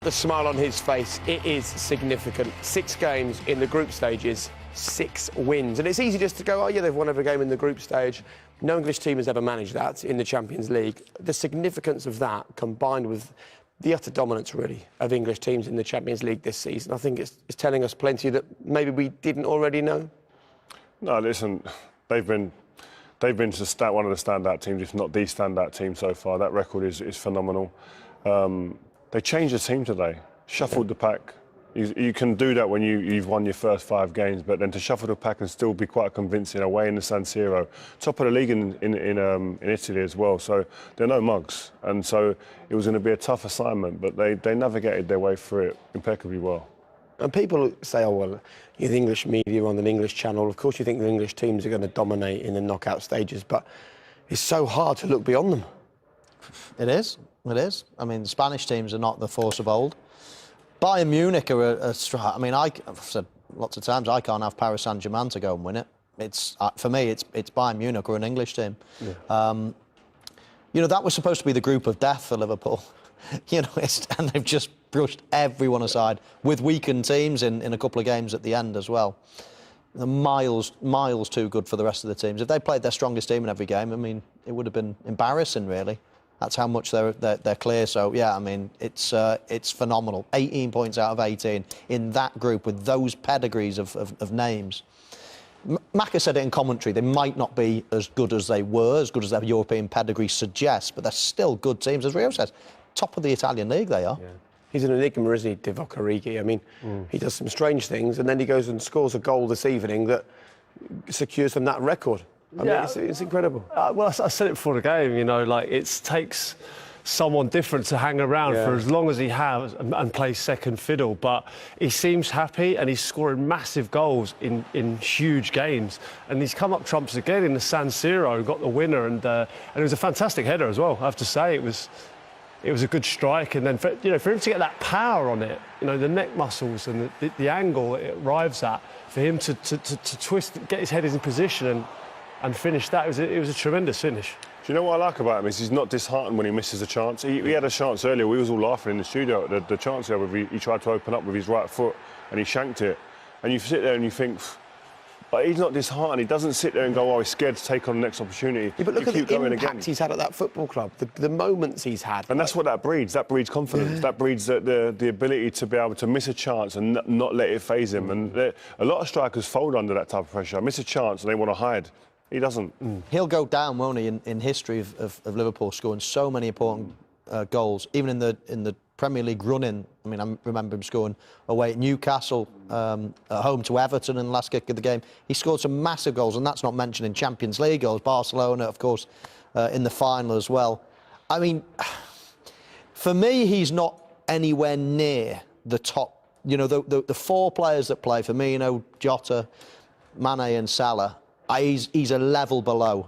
the smile on his face, it is significant. 6 games in the group stages, 6 wins. And it's easy just to go, oh, yeah, they've won every game in the group stage. No English team has ever managed that in the Champions League. The significance of that, combined with the utter dominance, really, of English teams in the Champions League this season, I think it's telling us plenty that maybe we didn't already know. No, listen, they've been just one of the standout teams, if not the standout team so far. That record is phenomenal. They changed the team today, shuffled the pack. You can do that when you've won your first 5 games, but then to shuffle the pack and still be quite convincing away in the San Siro, top of the league in Italy as well. So they're no mugs, and so it was going to be a tough assignment, but they navigated their way through it impeccably well. And people say, oh, well, you're the English media on an English channel. Of course you think the English teams are going to dominate in the knockout stages, but it's so hard to look beyond them. It is. It is. I mean, the Spanish teams are not the force of old. Bayern Munich are I mean, I've said lots of times, I can't have Paris Saint-Germain to go and win it. It's for me, it's Bayern Munich or an English team. Yeah. You know, that was supposed to be the group of death for Liverpool. You know, and they've just brushed everyone aside with weakened teams in a couple of games at the end as well. The miles too good for the rest of the teams. If they played their strongest team in every game, I mean, it would have been embarrassing, really. That's how much they're clear. So yeah, I mean, it's phenomenal. 18 points out of 18 in that group with those pedigrees of names. Maka said it in commentary. They might not be as good as they were, as good as their European pedigree suggests, but they're still good teams. As Rio says, top of the Italian league they are. Yeah. He's an enigma, isn't he, Divock Origi? I mean, he does some strange things, and then he goes and scores a goal this evening that secures them that record. I mean, it's incredible. Well, I said it before the game, you know, like it takes someone different to hang around for as long as he has and play second fiddle. But he seems happy and he's scoring massive goals in huge games. And he's come up trumps again in the San Siro, got the winner, and it was a fantastic header as well, I have to say. It was a good strike, and then for him to get that power on it, you know, the neck muscles and the angle it arrives at, for him to twist, get his head in position and finish that, it was a tremendous finish. Do you know what I like about him is he's not disheartened when he misses a chance. He had a chance earlier. We was all laughing in the studio at the chance there where he tried to open up with his right foot and he shanked it. And you sit there and you think, but he's not disheartened. He doesn't sit there and go, oh, he's scared to take on the next opportunity. Yeah, but look at the impact he's had at that football club, the moments he's had. And that's what that breeds. That breeds confidence. Yeah. That breeds the ability to be able to miss a chance and not let it faze him. And a lot of strikers fold under that type of pressure. Miss a chance and they want to hide. He doesn't. He'll go down, won't he, in history of Liverpool, scoring so many important goals, even in the Premier League run-in. I mean, I remember him scoring away at Newcastle, at home to Everton in the last kick of the game. He scored some massive goals, and that's not mentioning Champions League goals. Barcelona, of course, in the final as well. I mean, for me, he's not anywhere near the top. You know, the 4 players that play, Firmino, Jota, Mane and Salah, he's a level below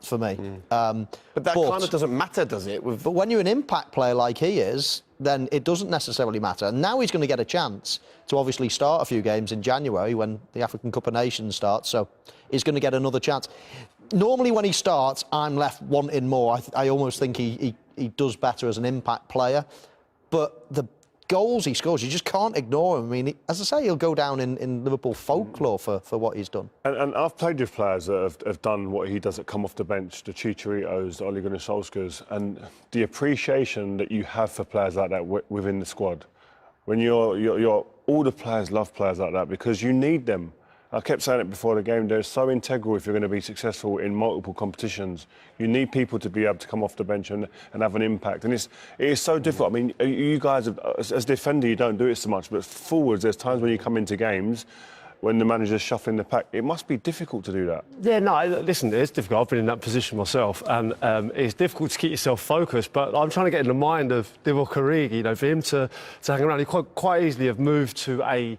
for me. But that kind of doesn't matter, does it? But when you're an impact player like he is, then it doesn't necessarily matter. And now he's going to get a chance to obviously start a few games in January when the African Cup of Nations starts. So he's going to get another chance. Normally when he starts, I'm left wanting more. I almost think he does better as an impact player. But the goals he scores, you just can't ignore him. I mean, as I say, he'll go down in Liverpool folklore for what he's done. And I've played with players that have done what he does, that come off the bench, the Chicharitos, the Ole Gunnar Solskjaers, and the appreciation that you have for players like that within the squad. When you're all the players love players like that because you need them. I kept saying it before the game, they're so integral if you're going to be successful in multiple competitions. You need people to be able to come off the bench and have an impact. And it is so difficult. I mean, you guys, as defender, you don't do it so much, but forwards, there's times when you come into games when the manager's shuffling the pack. It must be difficult to do that. Yeah, no, listen, it's difficult. I've been in that position myself, and it's difficult to keep yourself focused, but I'm trying to get in the mind of Divock Origi, you know, for him to hang around. He quite easily have moved to a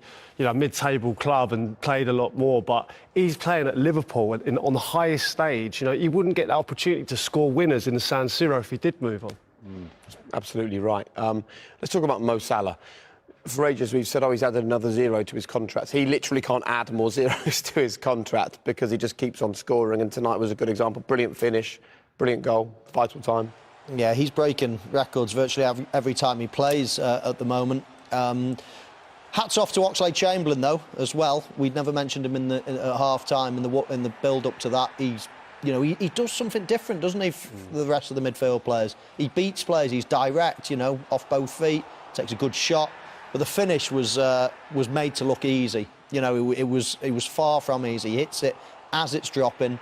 mid-table club and played a lot more, but he's playing at Liverpool on the highest stage. You know, he wouldn't get the opportunity to score winners in the San Siro if he did move on. Absolutely right. Let's talk about Mo Salah. For ages we've said, oh, he's added another 0 to his contract. He literally can't add more zeros to his contract because he just keeps on scoring, and tonight was a good example. Brilliant finish, brilliant goal, vital time. Yeah, he's breaking records virtually every time he plays at the moment. Hats off to Oxlade-Chamberlain though, as well. We'd never mentioned him at half-time in the build-up to that. He does something different, doesn't he? The rest of the midfield players. He beats players. He's direct. Off both feet. Takes a good shot. But the finish was made to look easy. It was far from easy. He hits it as it's dropping.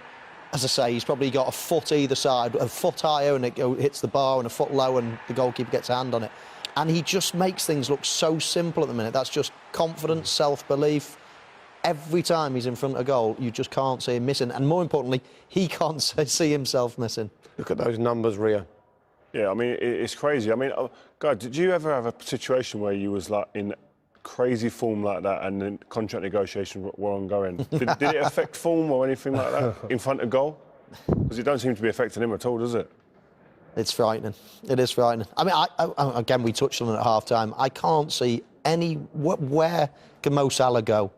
As I say, he's probably got a foot either side, a foot higher, and it hits the bar, and a foot lower, and the goalkeeper gets a hand on it. And he just makes things look so simple at the minute. That's just confidence, self-belief. Every time he's in front of goal, you just can't see him missing. And more importantly, he can't see himself missing. Look at those numbers, Rio. Yeah, I mean, it's crazy. I mean, God, did you ever have a situation where you was like in crazy form like that and then contract negotiations were ongoing? Did it affect form or anything like that in front of goal? Because it don't seem to be affecting him at all, does it? It's frightening. It is frightening. I mean, again, we touched on it at half-time. I can't see where can Mo Salah go?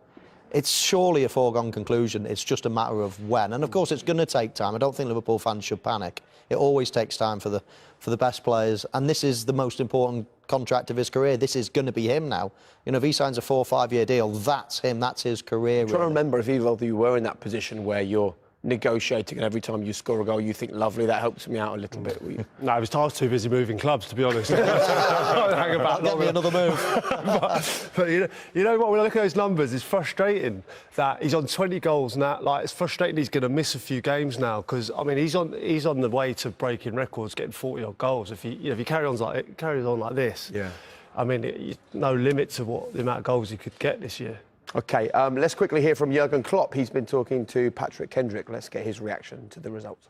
It's surely a foregone conclusion. It's just a matter of when. And, of course, it's going to take time. I don't think Liverpool fans should panic. It always takes time for the best players. And this is the most important contract of his career. This is going to be him now. If he signs a 4 or 5 year deal, that's him. That's his career. I'm trying to remember if either of you were in that position where you're negotiating and every time you score a goal you think, lovely, that helps me out a little bit. No, I was too busy moving clubs, to be honest. Hang about Get me another move. but you know what, when I look at those numbers, it's frustrating that he's on 20 goals now. Like, it's frustrating he's going to miss a few games now, because I mean he's on the way to breaking records, getting 40-odd goals. If he carries on like this, Yeah. I mean, no limit to the amount of goals he could get this year. OK, let's quickly hear from Jurgen Klopp. He's been talking to Patrick Kendrick. Let's get his reaction to the results.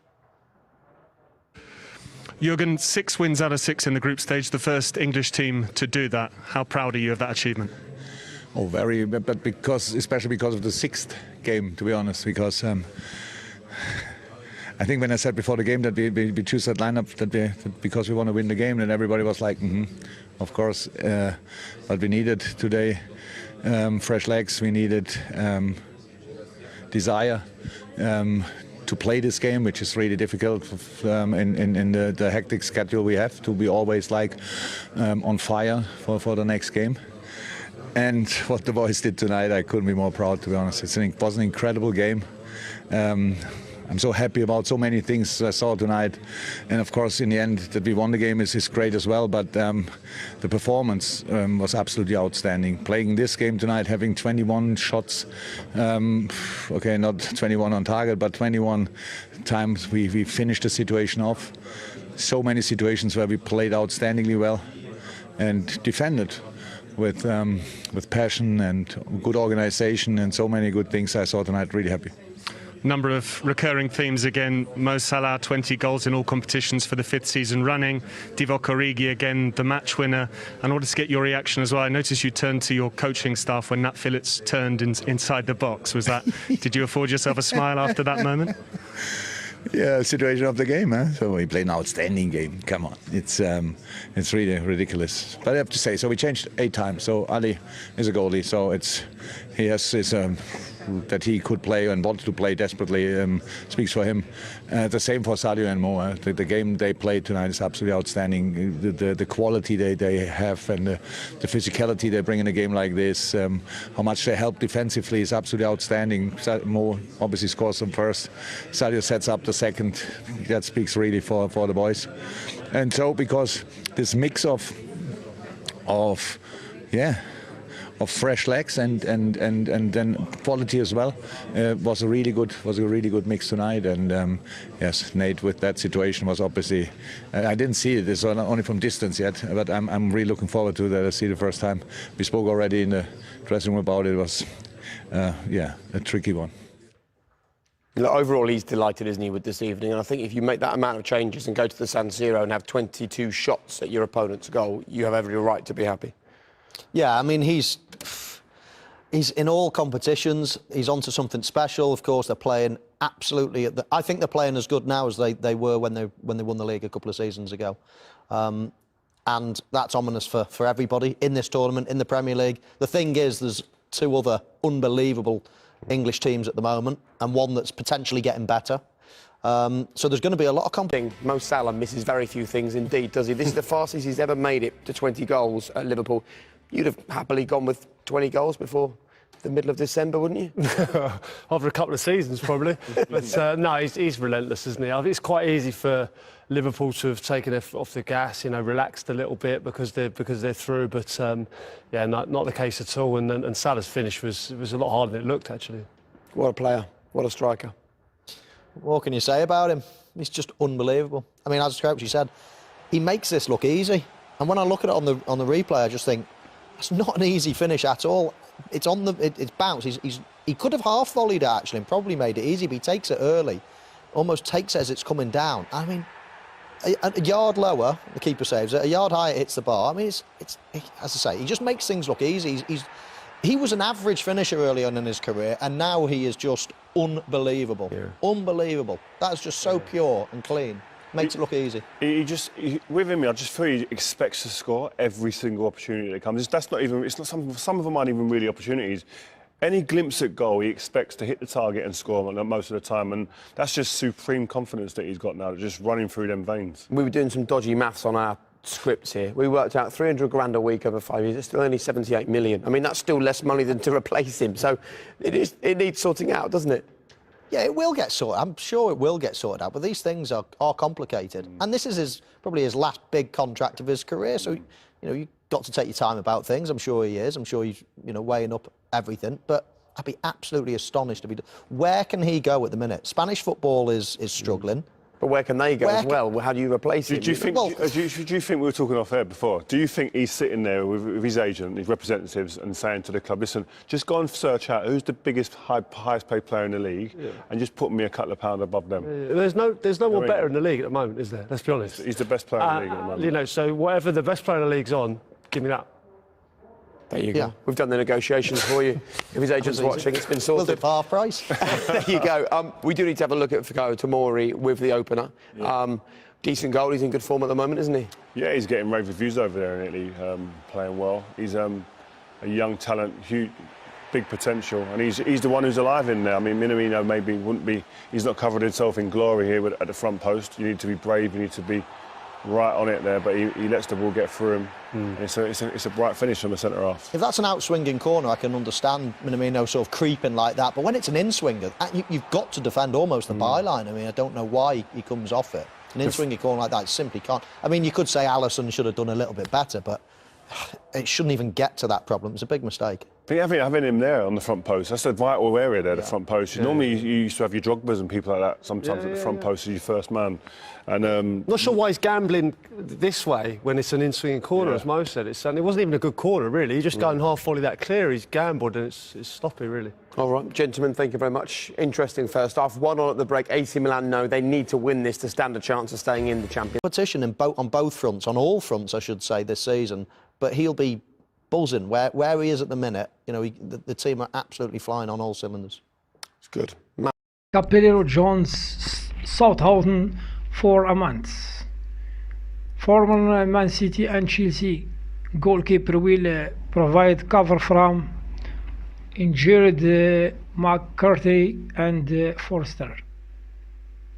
Jurgen, 6 wins out of 6 in the group stage, the first English team to do that. How proud are you of that achievement? Oh, very, but especially because of the 6th game, to be honest, because I think when I said before the game that we choose that lineup because we want to win the game, then everybody was like, of course, but we needed today fresh legs, we needed desire to play this game, which is really difficult in the hectic schedule we have, to be always on fire for the next game. And what the boys did tonight, I couldn't be more proud, to be honest. It was an incredible game. I'm so happy about so many things I saw tonight. And of course, in the end, that we won the game is great as well. But the performance was absolutely outstanding. Playing this game tonight, having 21 shots, okay, not 21 on target, but 21 times we finished the situation off. So many situations where we played outstandingly well and defended with passion and good organization and so many good things I saw tonight. Really happy. Number of recurring themes again. Mo Salah, 20 goals in all competitions for the 5th season running. Divock Origi again, the match winner. And I wanted to get your reaction as well. I noticed you turned to your coaching staff when Nat Phillips turned inside the box. Was that? Did you afford yourself a smile after that moment? Yeah, situation of the game, huh? So we played an outstanding game. Come on, it's really ridiculous. But I have to say, so we changed 8 times. So Ali is a goalie, so he has his that he could play and wanted to play desperately speaks for him. The same for Sadio and Mo. The game they played tonight is absolutely outstanding. The quality they have and the physicality they bring in a game like this, how much they help defensively is absolutely outstanding. Mo obviously scores them first. Sadio sets up the second. That speaks really for the boys. And so because this mix of fresh legs and then quality as well was a really good mix tonight. And yes, Nate with that situation was obviously I didn't see it. It's only from distance yet, but I'm really looking forward to that. I see the first time. We spoke already in the dressing room about it. It was a tricky one. Look, overall, he's delighted, isn't he, with this evening? And I think if you make that amount of changes and go to the San Siro and have 22 shots at your opponent's goal, you have every right to be happy. Yeah, I mean, he's in all competitions. He's onto something special. Of course, they're playing absolutely I think they're playing as good now as they were when they won the league a couple of seasons ago. And that's ominous for everybody in this tournament, in the Premier League. The thing is, there's 2 other unbelievable English teams at the moment, and one that's potentially getting better. So there's going to be a lot of competition. Mo Salah misses very few things indeed, does he? This is the fastest he's ever made it to 20 goals at Liverpool. You'd have happily gone with 20 goals before the middle of December, wouldn't you? After a couple of seasons, probably. But no, he's relentless, isn't he? I think it's quite easy for Liverpool to have taken it off the gas, relaxed a little bit because they're through. But yeah, not the case at all. And Salah's finish was a lot harder than it looked, actually. What a player! What a striker! What can you say about him? He's just unbelievable. I mean, as Crouchy said, he makes this look easy. And when I look at it on the replay, I just think it's not an easy finish at all. It's on it's bounced. He could have half volleyed it actually and probably made it easy, but he takes it early, almost takes it as it's coming down. I mean, a yard lower, the keeper saves it. A yard higher, it hits the bar. I mean, it's as I say, he just makes things look easy. He was an average finisher early on in his career, and now he is just unbelievable. Yeah. Unbelievable. That's just so pure and clean. Makes it look easy. With him, I just feel he expects to score every single opportunity that comes. That's not even. It's not some of them aren't even really opportunities. Any glimpse at goal, he expects to hit the target and score most of the time, and that's just supreme confidence that he's got now, just running through them veins. We were doing some dodgy maths on our scripts here. We worked out 300 grand a week over 5 years. It's still only 78 million. I mean, that's still less money than to replace him. So it needs sorting out, doesn't it? Yeah, it will get sorted. I'm sure it will get sorted out. But these things are complicated. And this is probably his last big contract of his career. So, you've got to take your time about things. I'm sure he is. I'm sure he's, weighing up everything. But I'd be absolutely astonished if he... Where can he go at the minute? Spanish football is struggling. But where can they go as well? How do you replace him? Do you think we were talking off air before? Do you think he's sitting there with his agent, his representatives, and saying to the club, listen, just go and search out who's the biggest, highest paid player in the league, and just put me a couple of pounds above them? There's no one better in the league at the moment, is there? Let's be honest. He's the best player in the league at the moment. So whatever the best player in the league's on, give me that. There you go. We've done the negotiations for you. If his agent's watching, it's been sorted. We'll do half price. There you go. We do need to have a look at Fikayo Tomori with the opener. Yeah. Decent goal. He's in good form at the moment, isn't he? Yeah, he's getting rave reviews over there in Italy, playing well. He's a young talent, huge, big potential, and he's the one who's alive in there. I mean, Minamino maybe wouldn't be. He's not covered himself in glory here at the front post. You need to be brave. You need to be right on it there, but he lets the ball get through him. It's a bright finish from the centre half. If that's an out-swinging corner, I can understand Minamino sort of creeping like that. But when it's an in-swinger, you've got to defend almost the byline. I mean, I don't know why he comes off it. An in-swinging corner like that simply can't. I mean, you could say Alisson should have done a little bit better, but it shouldn't even get to that problem. It's a big mistake. But having him there on the front post, that's a vital area there, the front post. Normally you used to have your Drogbas and people like that sometimes at the front post as your first man. And not sure why he's gambling this way when it's an in-swinging corner, as Mo said. It wasn't even a good corner, really. You just go and half volley that clear. He's gambled and it's sloppy, really. All right, gentlemen, thank you very much. Interesting first half. 1-1 at the break. AC Milan know they need to win this to stand a chance of staying in the Champions League. Competition on both fronts, on all fronts, I should say, this season. But he'll be buzzing where he is at the minute. The team are absolutely flying on all cylinders. It's good. Capello joins Southampton for a month. Former Man City and Chelsea goalkeeper will provide cover from injured McCarthy and Forster.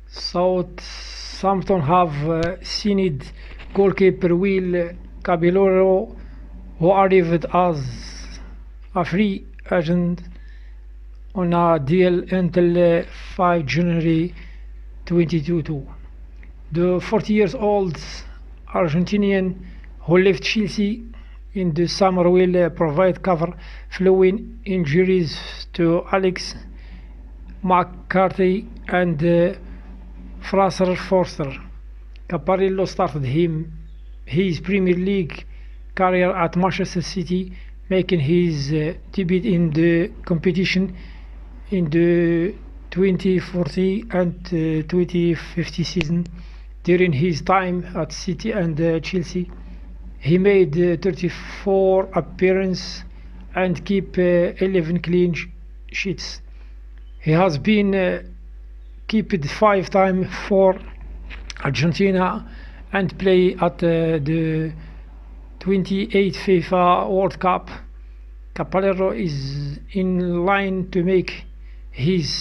Southampton have signed goalkeeper Will Caballero, who arrived as a free agent on a deal until 5 January 2022. The 40-year-old Argentinian who left Chelsea in the summer will provide cover following injuries to Alex McCarthy and Fraser Forster. Capello started his Premier League career at Manchester City, making his debut in the competition in the 2040 and 2050 season. During his time at City and Chelsea, he made 34 appearances and kept 11 clean sheets. He has been kept 5 times for Argentina and play at the 28th FIFA World Cup. Caballero is in line to make his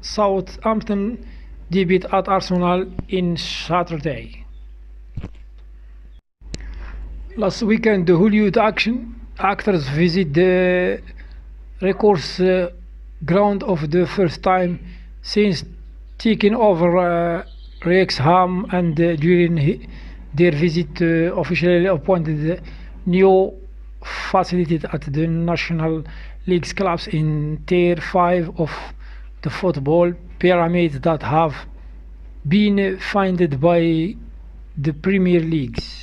Southampton debut at Arsenal in Saturday. Last weekend, the Hollywood actors visit the records ground of the first time since taking over Wrexham, and during their visit officially appointed new facility at the National League's clubs in Tier 5 of the football pyramid that have been funded by the Premier Leagues.